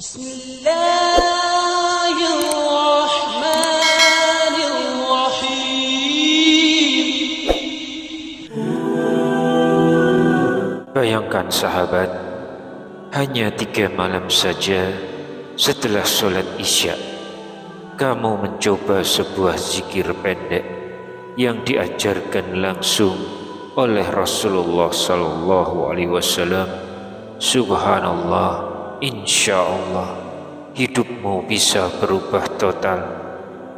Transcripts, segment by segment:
Bismillahirrahmanirrahim. Bayangkan sahabat, hanya 3 malam saja setelah sholat Isya, kamu mencoba sebuah zikir pendek yang diajarkan langsung oleh Rasulullah SAW. Subhanallah, insya Allah hidupmu bisa berubah total.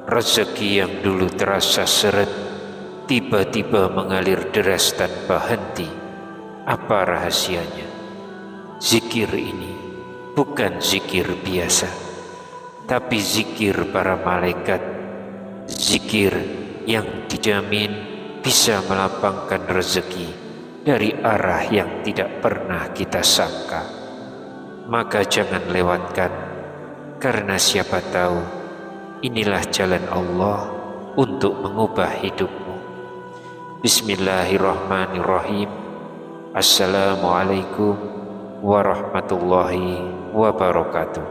Rezeki yang dulu terasa seret tiba-tiba mengalir deras tanpa henti. Apa rahasianya? Zikir ini bukan zikir biasa, tapi zikir para malaikat, zikir yang dijamin bisa melapangkan rezeki dari arah yang tidak pernah kita sangka. Maka jangan lewatkan, karena siapa tahu inilah jalan Allah untuk mengubah hidupmu. Bismillahirrahmanirrahim. Assalamualaikum warahmatullahi wabarakatuh.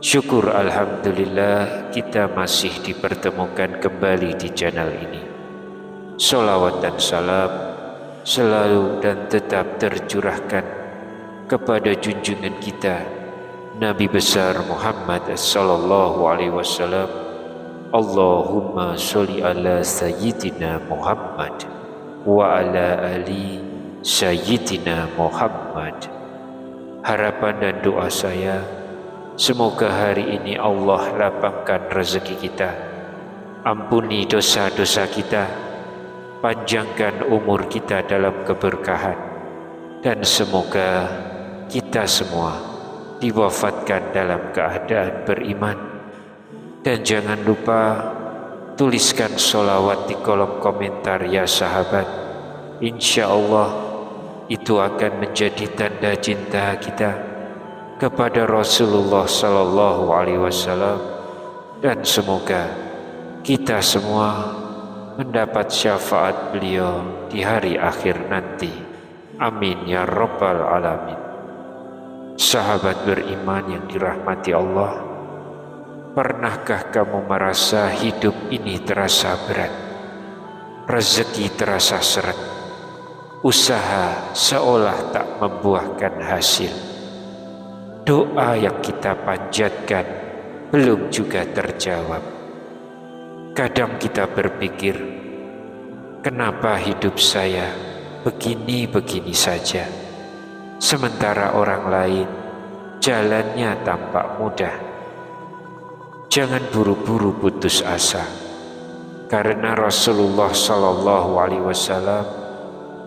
Syukur alhamdulillah kita masih dipertemukan kembali di channel ini. Sholawat dan salam selalu dan tetap tercurahkan kepada junjungan kita Nabi besar Muhammad sallallahu alaihi wasallam. Allahumma sholli ala sayyidina Muhammad wa ala ali sayyidina Muhammad. Harapan dan doa saya, semoga hari ini Allah lapangkan rezeki kita, ampuni dosa-dosa kita, panjangkan umur kita dalam keberkahan, dan semoga kita semua diwafatkan dalam keadaan beriman. Dan jangan lupa tuliskan sholawat di kolom komentar ya sahabat. Insya Allah itu akan menjadi tanda cinta kita kepada Rasulullah Sallallahu Alaihi Wasallam, dan semoga kita semua mendapat syafaat beliau di hari akhir nanti. Amin ya rabbal alamin. Sahabat beriman yang dirahmati Allah, pernahkah kamu merasa hidup ini terasa berat, rezeki terasa seret, usaha seolah tak membuahkan hasil, doa yang kita panjatkan belum juga terjawab? Kadang kita berpikir, kenapa hidup saya begini-begini saja, sementara orang lain jalannya tampak mudah. Jangan buru-buru putus asa, karena Rasulullah Sallallahu Alaihi Wasallam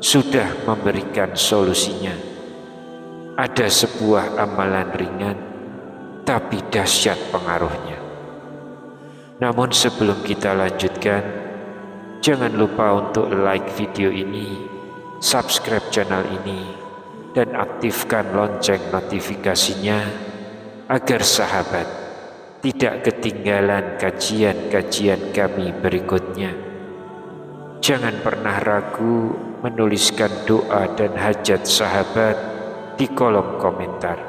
sudah memberikan solusinya. Ada sebuah amalan ringan, tapi dahsyat pengaruhnya. Namun sebelum kita lanjutkan, jangan lupa untuk like video ini, subscribe channel ini, dan aktifkan lonceng notifikasinya agar sahabat tidak ketinggalan kajian-kajian kami berikutnya. Jangan pernah ragu menuliskan doa dan hajat sahabat di kolom komentar.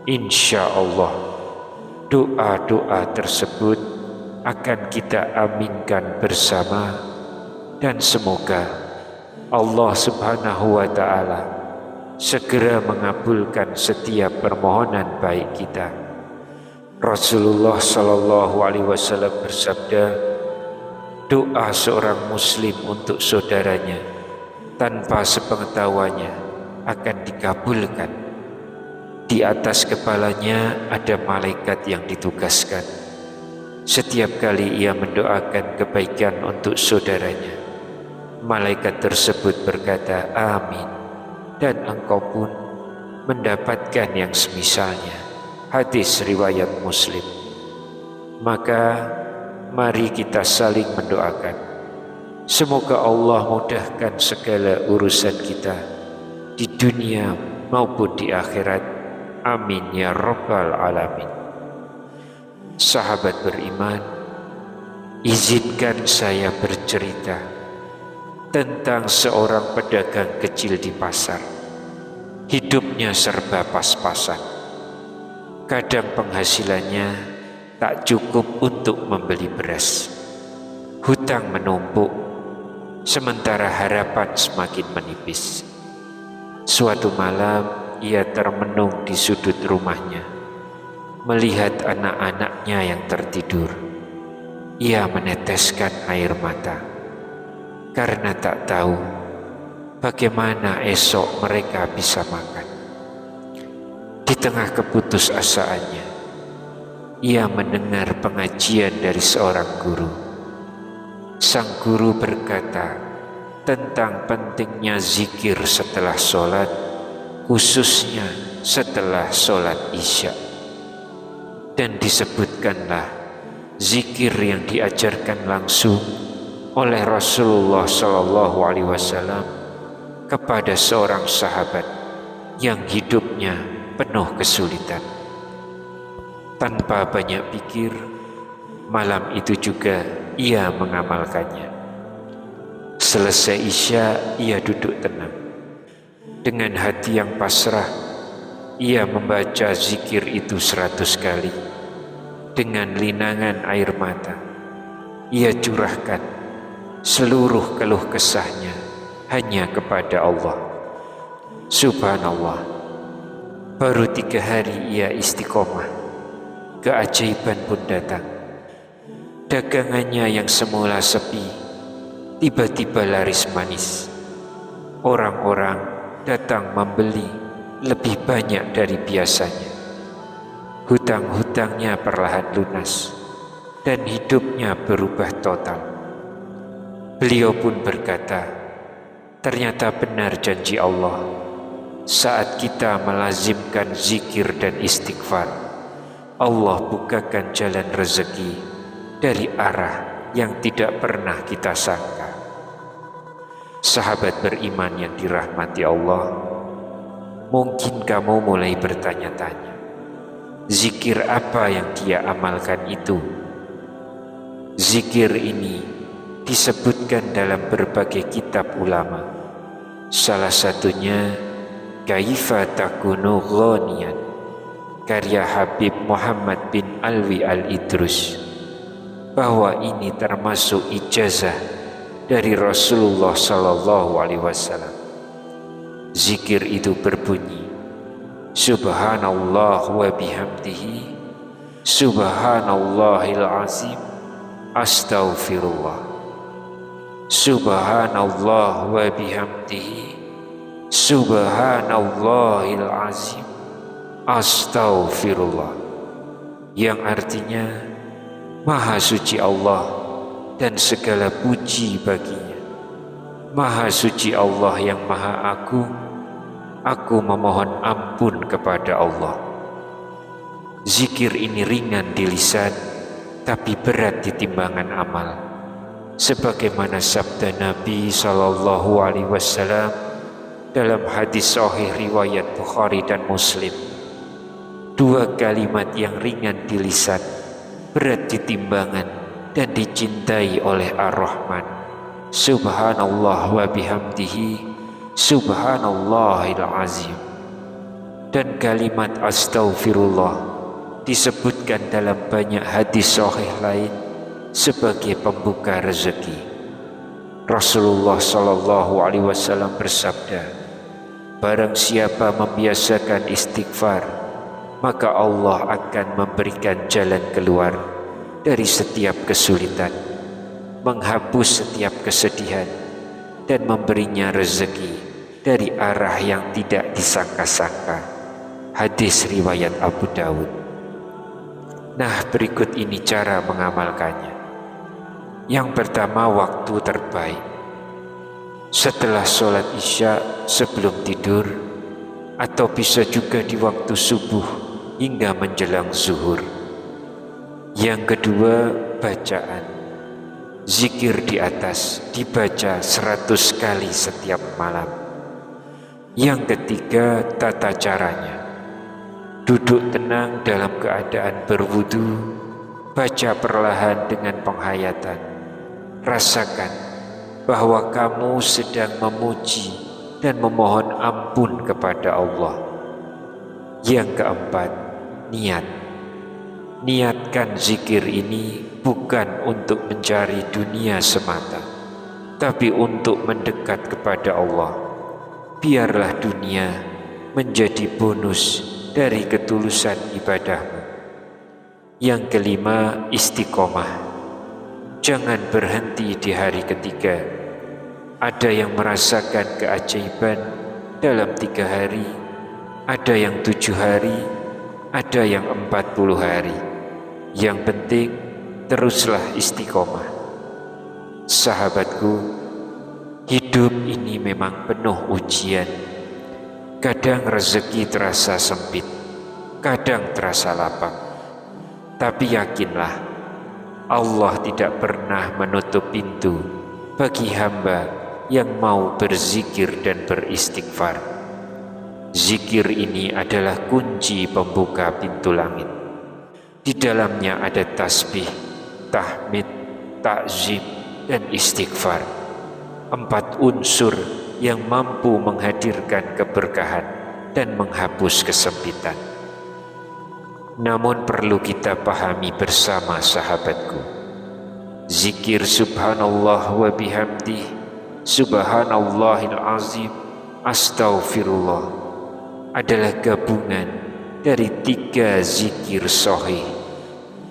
Insya Allah doa-doa tersebut akan kita aminkan bersama, dan semoga Allah Subhanahu wa Ta'ala segera mengabulkan setiap permohonan baik kita. Rasulullah Sallallahu Alaihi Wasallam bersabda, doa seorang muslim untuk saudaranya tanpa sepengetahuannya akan dikabulkan. Di atas kepalanya ada malaikat yang ditugaskan. Setiap kali ia mendoakan kebaikan untuk saudaranya, malaikat tersebut berkata amin, dan engkau pun mendapatkan yang semisalnya. Hadis riwayat Muslim. Maka mari kita saling mendoakan, semoga Allah mudahkan segala urusan kita di dunia maupun di akhirat. Amin ya rabbal alamin. Sahabat beriman, izinkan saya bercerita tentang seorang pedagang kecil di pasar. Hidupnya serba pas-pasan. Kadang penghasilannya tak cukup untuk membeli beras. Hutang menumpuk, sementara harapan semakin menipis. Suatu malam ia termenung di sudut rumahnya, melihat anak-anaknya yang tertidur. Ia meneteskan air mata, karena tak tahu bagaimana esok mereka bisa makan. Di tengah keputusasaannya, ia mendengar pengajian dari seorang guru. Sang guru berkata tentang pentingnya zikir setelah sholat, khususnya setelah sholat Isya. Dan disebutkanlah zikir yang diajarkan langsung oleh Rasulullah SAW kepada seorang sahabat yang hidupnya penuh kesulitan. Tanpa banyak pikir, malam itu juga ia mengamalkannya. Selesai Isya, ia duduk tenang. Dengan hati yang pasrah, ia membaca zikir itu 100 kali. Dengan linangan air mata, ia curahkan seluruh keluh kesahnya hanya kepada Allah. Subhanallah, baru 3 hari ia istiqomah, keajaiban pun datang. Dagangannya yang semula sepi, tiba-tiba laris manis. Orang-orang datang membeli lebih banyak dari biasanya. Hutang-hutangnya perlahan lunas, dan hidupnya berubah total. Beliau pun berkata, ternyata benar janji Allah. Saat kita melazimkan zikir dan istighfar, Allah bukakan jalan rezeki dari arah yang tidak pernah kita sangka. Sahabat beriman yang dirahmati Allah, mungkin kamu mulai bertanya-tanya, zikir apa yang dia amalkan itu? Zikir ini disebutkan dalam berbagai kitab ulama. Salah satunya Kaifa Takunu Ghaniyan, karya Habib Muhammad bin Alwi Al-Idrus, bahwa ini termasuk ijazah dari Rasulullah SAW. Zikir itu berbunyi, Subhanallah wa bihamdihi, Subhanallahil azim, Astaghfirullah. Subhanallah wa bihamdihi, Subhanallahil azim, Astaghfirullah. Yang artinya, Maha suci Allah dan segala puji baginya. Maha suci Allah yang maha agung, aku memohon ampun kepada Allah. Zikir ini ringan di lisan, tapi berat di timbangan amal. Sebagaimana sabda Nabi SAW dalam hadis sahih riwayat Bukhari dan Muslim, 2 kalimat yang ringan di lisan, berat di timbangan, dan dicintai oleh Ar-Rahman. Subhanallah wa bihamdihi, Subhanallahil azim. Dan kalimat Astaghfirullah disebutkan dalam banyak hadis sahih lain sebagai pembuka rezeki. Rasulullah SAW bersabda, barang siapa membiasakan istighfar, maka Allah akan memberikan jalan keluar dari setiap kesulitan, menghapus setiap kesedihan, dan memberinya rezeki dari arah yang tidak disangka-sangka. Hadis riwayat Abu Dawud. Nah, berikut ini cara mengamalkannya. Yang pertama, waktu terbaik setelah sholat Isya sebelum tidur, atau bisa juga di waktu subuh hingga menjelang zuhur. Yang kedua, bacaan. Zikir di atas dibaca 100 kali setiap malam. Yang ketiga, tata caranya. Duduk tenang dalam keadaan berwudu, baca perlahan dengan penghayatan. Rasakan bahwa kamu sedang memuji dan memohon ampun kepada Allah. Yang keempat, niat. Niatkan zikir ini bukan untuk mencari dunia semata, tapi untuk mendekat kepada Allah. Biarlah dunia menjadi bonus dari ketulusan ibadahmu. Yang kelima, istiqomah. Jangan berhenti di hari ketiga. Ada yang merasakan keajaiban dalam 3 hari, ada yang 7 hari, ada yang 40 hari. Yang penting teruslah istiqomah. Sahabatku, hidup ini memang penuh ujian. Kadang rezeki terasa sempit, kadang terasa lapang. Tapi yakinlah, Allah tidak pernah menutup pintu bagi hamba yang mau berzikir dan beristighfar. Zikir ini adalah kunci pembuka pintu langit. Di dalamnya ada tasbih, tahmid, takzim, dan istighfar. 4 unsur yang mampu menghadirkan keberkahan dan menghapus kesempitan. Namun perlu kita pahami bersama, sahabatku, zikir subhanallah wa bihamdih, subhanallahil azim, astaghfirullah adalah gabungan dari 3 zikir sahih.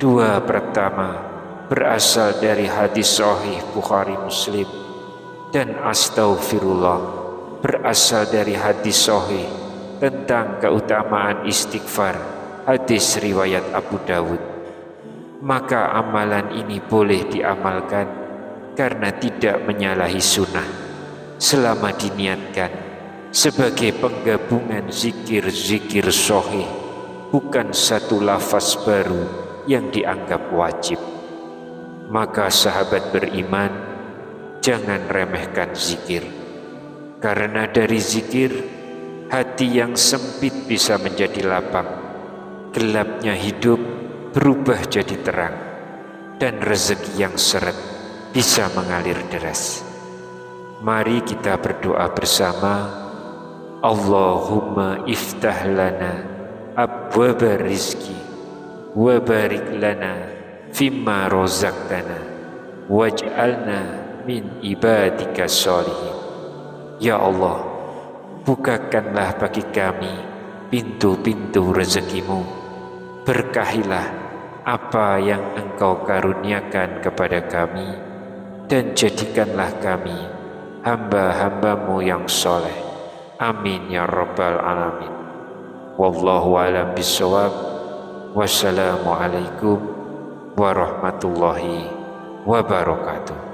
2 pertama berasal dari hadis sahih Bukhari Muslim, dan astaghfirullah berasal dari hadis sahih tentang keutamaan istighfar, hadis riwayat Abu Dawud. Maka amalan ini boleh diamalkan karena tidak menyalahi sunnah, selama diniatkan sebagai penggabungan zikir-zikir sahih, bukan satu lafaz baru yang dianggap wajib. Maka sahabat beriman, jangan remehkan zikir, karena dari zikir hati yang sempit bisa menjadi lapang, gelapnya hidup berubah jadi terang, dan rezeki yang seret bisa mengalir deras. Mari kita berdoa bersama. Allahumma iftah lana abwaba rizki wa barik lana fimma rozaqtana waj'alna min ibadika sholihin. Ya Allah, bukakanlah bagi kami pintu-pintu rezekimu. Berkahilah apa yang Engkau karuniakan kepada kami, dan jadikanlah kami hamba-hambamu yang soleh. Amin ya rabbal alamin. Wallahu a'lam bishawab. Wassalamualaikum warahmatullahi wabarakatuh.